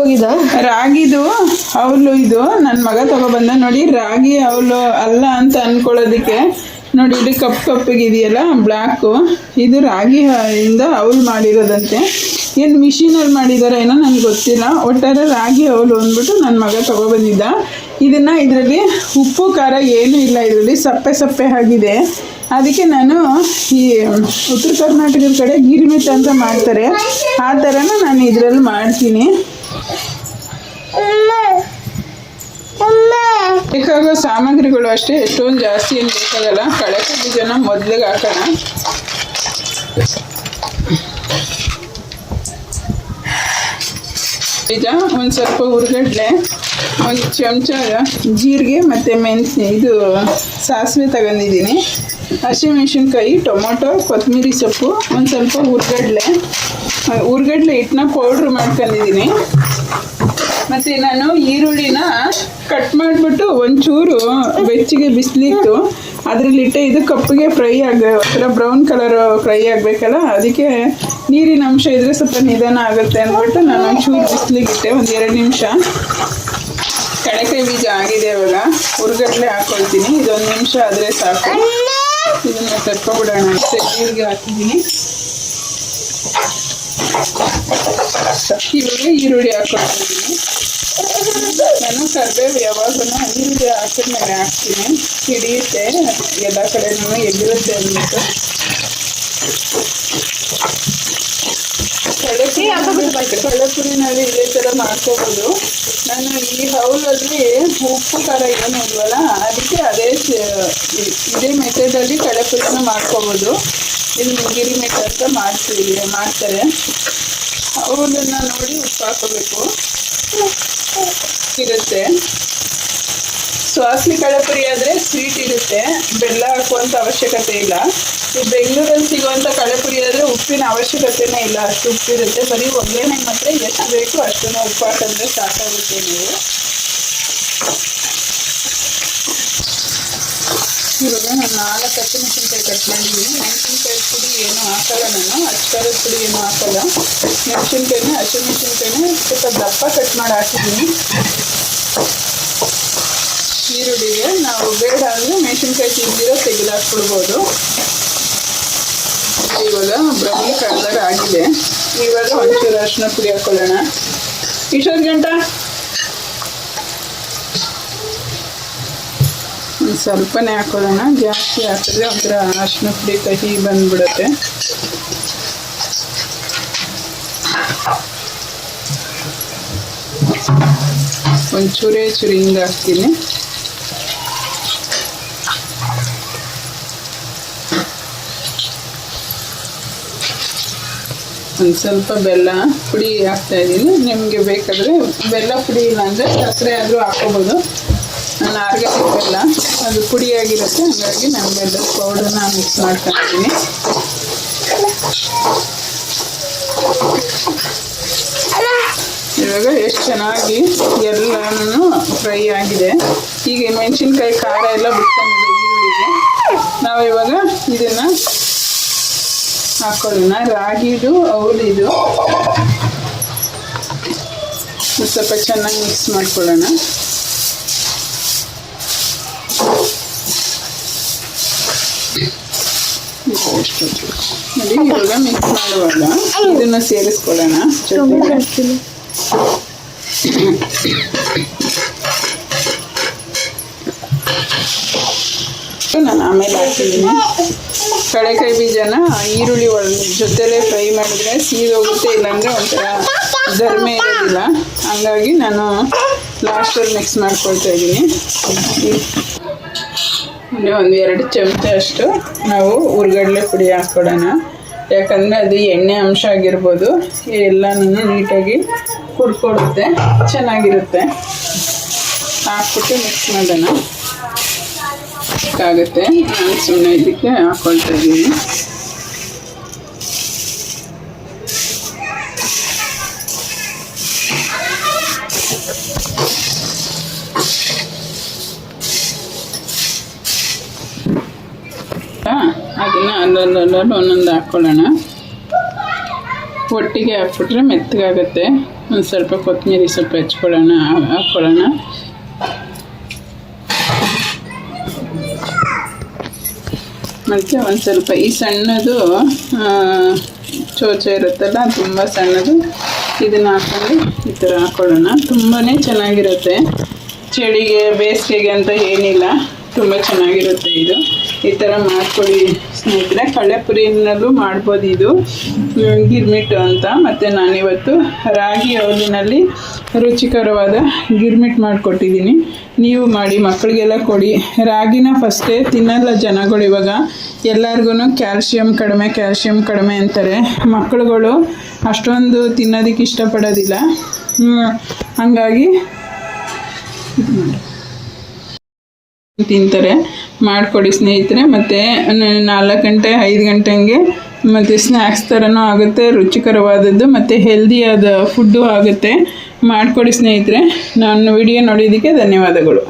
ಹೋಗಿದ ರಾಗಿದು ಅವಲು ಇದು ನನ್ನ ಮಗ ತಗೊಬಂದ ನೋಡಿ. ರಾಗಿ ಅವಲು ಅಲ್ಲ ಅಂತ ಅನ್ಕೊಳ್ಳೋದಕ್ಕೆ ನೋಡಿ, ಇದು ಕಪ್ಪಿಗಿದೆಯಲ್ಲ ಬ್ಲ್ಯಾಕು, ಇದು ರಾಗಿ ಇಂದ ಅವಲು ಮಾಡಿರೋದಂತೆ. ಏನು ಮಿಷಿನಲ್ಲಿ ಮಾಡಿದಾರೋ ಏನೋ ನನಗೆ ಗೊತ್ತಿಲ್ಲ. ಒಟ್ಟಾರೆ ರಾಗಿ ಅವಲು ಅಂದ್ಬಿಟ್ಟು ನನ್ನ ಮಗ ತಗೊಬಂದಿದ್ದ. ಇದರಲ್ಲಿ ಉಪ್ಪು ಖಾರ ಏನೂ ಇಲ್ಲ, ಇದರಲ್ಲಿ ಸಪ್ಪೆ ಸಪ್ಪೆ ಆಗಿದೆ. ಅದಕ್ಕೆ ನಾನು ಈ ಉತ್ತರ ಕರ್ನಾಟಕದ ಕಡೆ ಗಿರಿಮಿಟ್ ಅಂತ ಮಾಡ್ತಾರೆ, ಆ ಥರನ ನಾನು ಇದರಲ್ಲಿ ಮಾಡ್ತೀನಿ. ಬೇಕಾಗೋ ಸಾಮಗ್ರಿಗಳು ಅಷ್ಟೇ, ಎಷ್ಟೊಂದು ಜಾಸ್ತಿ ಏನು ಬೇಕಾಗಲ್ಲ. ಕಡಲೆ ಬೀಜನ ಮೊದಲಿಗೆ ಹಾಕೋಣ. ಬೀಜ, ಒಂದು ಸ್ವಲ್ಪ ಹುರ್ಗಡ್ಲೆ, ಒಂದು ಚಮಚ ಜೀರಿಗೆ ಮತ್ತು ಮೆಣಸು ಇದು ಸಾಸಿವೆ ತಗೊಂಡಿದ್ದೀನಿ, ಹಸಿಮೆಣಸಿನ್ಕಾಯಿ, ಟೊಮೊಟೊ, ಕೊತ್ತಂಬರಿ ಸೊಪ್ಪು, ಒಂದು ಸ್ವಲ್ಪ ಹುರ್ಗಡ್ಲೆ ಹಿಟ್ಟನ್ನ ಪೌಡ್ರ್ ಮಾಡ್ಕೊಂಡಿದ್ದೀನಿ. ಮತ್ತು ನಾನು ಈರುಳ್ಳಿನ ಕಟ್ ಮಾಡಿಬಿಟ್ಟು ಒಂಚೂರು ಬೆಚ್ಚಗೆ ಬಿಸಿಲಿತ್ತು ಅದರಲ್ಲಿಟ್ಟೆ. ಇದು ಕಪ್ಪಿಗೆ ಫ್ರೈ ಒಂಥರ ಬ್ರೌನ್ ಕಲರ್ ಫ್ರೈ ಆಗಬೇಕಲ್ಲ, ಅದಕ್ಕೆ ನೀರಿನ ಅಂಶ ಇದ್ದರೆ ಸ್ವಲ್ಪ ನಿಧಾನ ಆಗುತ್ತೆ ಅಂದ್ಬಿಟ್ಟು ನಾನು ಒಂಚೂರು ಬಿಸಿಲಿಗೆ ಇಟ್ಟೆ, ಒಂದು 2 ನಿಮಿಷ. ಕಡಲೆಕಾಯಿ ಬೀಜ ಆಗಿದೆ. ಇವಾಗ ಹುರ್ಗಡ್ಲೆ ಹಾಕ್ಕೊಳ್ತೀನಿ. ಇದು 1 ನಿಮಿಷ ಆದರೆ ಸಾಕು. ಇದನ್ನು ತಕ್ಕೊಬಿಡೋಣ ಅಂತ ನೀರಿಗೆ ಹಾಕಿದ್ದೀನಿ. ಇವಾಗ ಈರುಳ್ಳಿ ಹಾಕ್ಕೊಳ್ತಿದ್ದೀನಿ. ನಾನು ಕರಿಬೇವು ಯಾವಾಗೂ ಈರುಳ್ಳಿ ಹಾಕಿದ್ಮೇಲೆ ಹಾಕ್ತೀನಿ, ಹಿಡಿಯುತ್ತೆ ಎಲ್ಲ ಕಡೆನೂ ಎದ್ದಿರುತ್ತೆ ಅಂದ್ಬಿಟ್ಟು. ಕಡಲೆಪುರಿನಲ್ಲಿ ಇದೇ ಥರ ಮಾಡ್ಕೋಬೋದು. ನಾನು ಈ ಹೌಲಲ್ಲಿ ಉಪ್ಪು ಖಾರ ಏನೂ ಇಲ್ವಲ್ಲ, ಅದಕ್ಕೆ ಇದೇ ಮೆಥಡಲ್ಲಿ ಕಡಲೆಪುರಿನ ಮಾಡ್ಕೋಬೋದು. ಇದು ಗಿರಿಮೆಟ್ ಅಂತ ಮಾಡ್ತಾರೆ. ಅವಲನ್ನ ನೋಡಿ ಉಪ್ಪು ಹಾಕೋಬೇಕು ಇರುತ್ತೆ. ಸ್ವಾಸ್ಲಿ ಕಡಲೆಪುರಿ ಆದರೆ ಸ್ವೀಟ್ ಇರುತ್ತೆ, ಬೆಲ್ಲ ಹಾಕುವಂಥ ಅವಶ್ಯಕತೆ ಇಲ್ಲ. ಈ ಬೆಂಗಳೂರಲ್ಲಿ ಸಿಗುವಂಥ ಕಡಲೆಪುರಿ ಆದರೆ ಉಪ್ಪಿನ ಅವಶ್ಯಕತೆನೇ ಇಲ್ಲ, ಅಷ್ಟು ಉಪ್ಪಿರುತ್ತೆ. ಬರೀ ಒಗ್ಗರಣೆಗೆ ಮಾತ್ರ ಎಷ್ಟು ಬೇಕು ಅಷ್ಟನ್ನು ಉಪ್ಪು ಹಾಕಿದ್ರೆ ಸಾಕಾಗುತ್ತೆ. ನೀವು ಇವಾಗ ನಾನು 4 ಹಸಿಮೆಣಸಿನ್ಕಾಯಿ ಕಟ್ ಮಾಡಿದ್ದೀನಿ. ಮೆಣಸಿನ್ಕಾಯಿ ಪುಡಿ ಏನೂ ಹಾಕಲ್ಲ, ನಾನು ಅಚ್ಕಾರದ ಪುಡಿ ಏನೂ ಹಾಕಲ್ಲ. ಹಸಿಮೆಣಸಿನ್ಕಾಯಿನೇ ಸ್ವಲ್ಪ ದಪ್ಪ ಕಟ್ ಮಾಡಿ ಹಾಕಿದ್ದೀನಿ. ಈರುಳ್ಳಿಗೆ ನಾವು ಬೇಡ ಅಂದರೆ ಮೆಣಸಿನ್ಕಾಯಿ ತೆಗೆದು ಹಾಕ್ಬಿಡ್ಬೋದು. ಇವಾಗ ಬ್ರೌನ್ ಕಲರ್ ಆಗಿದೆ. ಇವಾಗ ಒಂಚೂರು ಅರಿಶಿನ ಪುಡಿ ಹಾಕೊಳ್ಳೋಣ. ಇಷ್ಟೊಂದು ಗಂಟ ಒಂದು ಸ್ವಲ್ಪನೇ ಹಾಕೊಳ್ಳೋಣ, ಜಾಸ್ತಿ ಹಾಕಿದ್ರೆ ಒಂಥರ ಅರಿಶಿನ ಪುಡಿ ಕಹಿ ಬಂದ್ಬಿಡುತ್ತೆ. ಒಂದು ಚೂರೇ ಹಿಂಗೆ ಹಾಕ್ತೀನಿ. ಒಂದು ಸ್ವಲ್ಪ ಬೆಲ್ಲ ಪುಡಿ ಹಾಕ್ತಾಯಿದ್ದೀನಿ. ನಿಮಗೆ ಬೇಕಾದರೆ ಬೆಲ್ಲ ಪುಡಿ ಇಲ್ಲ ಅಂದರೆ ಸಕ್ಕರೆ ಆದರೂ ಹಾಕ್ಕೋಬೋದು. ನಾನು ಆರ್ಗ್ಯಾನಿಕ್ ಬೆಲ್ಲ, ಅದು ಪುಡಿಯಾಗಿರುತ್ತೆ, ಹಾಗಾಗಿ ನಾನು ಬೆಲ್ಲದ ಪೌಡರ್ನ ಮಿಕ್ಸ್ ಮಾಡ್ಕೊಂಡಿದ್ದೀನಿ. ಇವಾಗ ಎಷ್ಟು ಚೆನ್ನಾಗಿ ಎಲ್ಲನೂ ಫ್ರೈ ಆಗಿದೆ. ಈಗ ಮೆಣಸಿನ್ಕಾಯಿ ಖಾರ ಎಲ್ಲ ಬಿಟ್ಕೊಂಡಿದೆ ಈರುಳ್ಳಿಗೆ. ನಾವು ಇವಾಗ ಇದನ್ನು ಹಾಕೊಳ್ಳೋಣ. ರಾಗಿದು ಅವಲಿದು ಸ್ವಲ್ಪ ಚೆನ್ನಾಗಿ ಮಿಕ್ಸ್ ಮಾಡ್ಕೊಳ್ಳೋಣ. ನೋಡಿ, ಇವಾಗ ಮಿಕ್ಸ್ ಮಾಡುವಾಗ ಇದನ್ನು ಸೇರಿಸ್ಕೊಳ್ಳೋಣ ಜೊತೆಗೆ. ನಾನು ಆಮೇಲೆ ಹಾಕಿದ್ದೀನಿ. ಕಡಲೆಕಾಯಿ ಬೀಜನ ಈರುಳ್ಳಿ ಜೊತೆಲೇ ಫ್ರೈ ಮಾಡಿದ್ರೆ ಸೀದೋಗುತ್ತೆ, ಇಲ್ಲಾಂದರೆ ಒಂಥರ ಧರ್ಮೆ ಇರೋದಿಲ್ಲ. ಹಂಗಾಗಿ ನಾನು ಲಾಸ್ಟಲ್ಲಿ ಮಿಕ್ಸ್ ಮಾಡ್ಕೊಳ್ತಾ ಇದ್ದೀನಿ. ಒಂದು 2 ಚಮಚ ಅಷ್ಟು ನಾವು ಹುರ್ಗಡ್ಲೆ ಪುಡಿ ಹಾಕ್ಕೊಡೋಣ. ಯಾಕಂದರೆ ಅದು ಎಣ್ಣೆ ಅಂಶ ಆಗಿರ್ಬೋದು, ಎಲ್ಲನೂ ನೀಟಾಗಿ ಹುರ್ಕೊಡುತ್ತೆ, ಚೆನ್ನಾಗಿರುತ್ತೆ. ಹಾಕ್ಬಿಟ್ಟು ಮಿಕ್ಸ್ ಮಾಡೋಣ. ಆಗುತ್ತೆ. ನಾನು ಸುಮ್ಮನೆ ಇದಕ್ಕೆ ಹಾಕ್ಕೊಳ್ತಾ ಇದ್ದೀನಿ. ಅದನ್ನು ಅಲ್ಲಲ್ಲಲ್ಲಿ ಒಂದೊಂದು ಹಾಕ್ಕೊಳ್ಳೋಣ. ಒಟ್ಟಿಗೆ ಹಾಕ್ಬಿಟ್ರೆ ಮೆತ್ತಗಾಗುತ್ತೆ. ಒಂದು ಸ್ವಲ್ಪ ಕೊತ್ತಂಬರಿ ಸೊಪ್ಪು ಹಾಕ್ಕೊಳ್ಳೋಣ. ಮತ್ತು ಒಂದು ಸ್ವಲ್ಪ ಈ ಸಣ್ಣದು ಚೋಚ ಇರುತ್ತಲ್ಲ, ತುಂಬ ಸಣ್ಣದು, ಇದನ್ನು ಹಾಕ್ಕೊಂಡು ಈ ಥರ ಹಾಕ್ಕೊಳ್ಳೋಣ. ತುಂಬಾ ಚೆನ್ನಾಗಿರುತ್ತೆ. ಚಳಿಗೆ ಬೇಸಿಗೆಗೆ ಅಂತ ಏನಿಲ್ಲ, ತುಂಬ ಚೆನ್ನಾಗಿರುತ್ತೆ ಇದು. ಈ ಥರ ಮಾಡ್ಕೊಳ್ಳಿ ಸ್ನೇಹಿತರೆ. ಕಳ್ಳೆಪುರಿನಲ್ಲೂ ಮಾಡ್ಬೋದು ಇದು, ಗಿರ್ಮಿಟ್ಟು ಅಂತ. ಮತ್ತು ನಾನಿವತ್ತು ರಾಗಿ ಅವಲಿನಲ್ಲಿ ರುಚಿಕರವಾದ ಗಿರ್ಮಿಟ್ ಮಾಡಿಕೊಟ್ಟಿದ್ದೀನಿ. ನೀವು ಮಾಡಿ, ಮಕ್ಕಳಿಗೆಲ್ಲ ಕೊಡಿ. ರಾಗಿನ ಫಸ್ಟೇ ತಿನ್ನಲ್ಲ ಜನಗಳು ಇವಾಗ. ಎಲ್ಲರಿಗೂ ಕ್ಯಾಲ್ಶಿಯಂ ಕಡಿಮೆ ಅಂತಾರೆ. ಮಕ್ಕಳುಗಳು ಅಷ್ಟೊಂದು ತಿನ್ನೋದಕ್ಕೆ ಇಷ್ಟಪಡೋದಿಲ್ಲ. ಹಾಗಾಗಿ ತಿಂತಾರೆ. ಮಾಡಿಕೊಡಿ ಸ್ನೇಹಿತರೆ. ಮತ್ತು 4 ಗಂಟೆ 5 ಗಂಟೆ ಹಂಗೆ ಮತ್ತು ಸ್ನ್ಯಾಕ್ಸ್ ಥರನೂ ಆಗುತ್ತೆ, ರುಚಿಕರವಾದದ್ದು ಮತ್ತು ಹೆಲ್ದಿಯಾದ ಫುಡ್ಡು ಆಗುತ್ತೆ. ಮಾಡಿಕೊಡಿ ಸ್ನೇಹಿತರೆ. ನಾನು ವಿಡಿಯೋ ನೋಡಿದ್ದಕ್ಕೆ ಧನ್ಯವಾದಗಳು.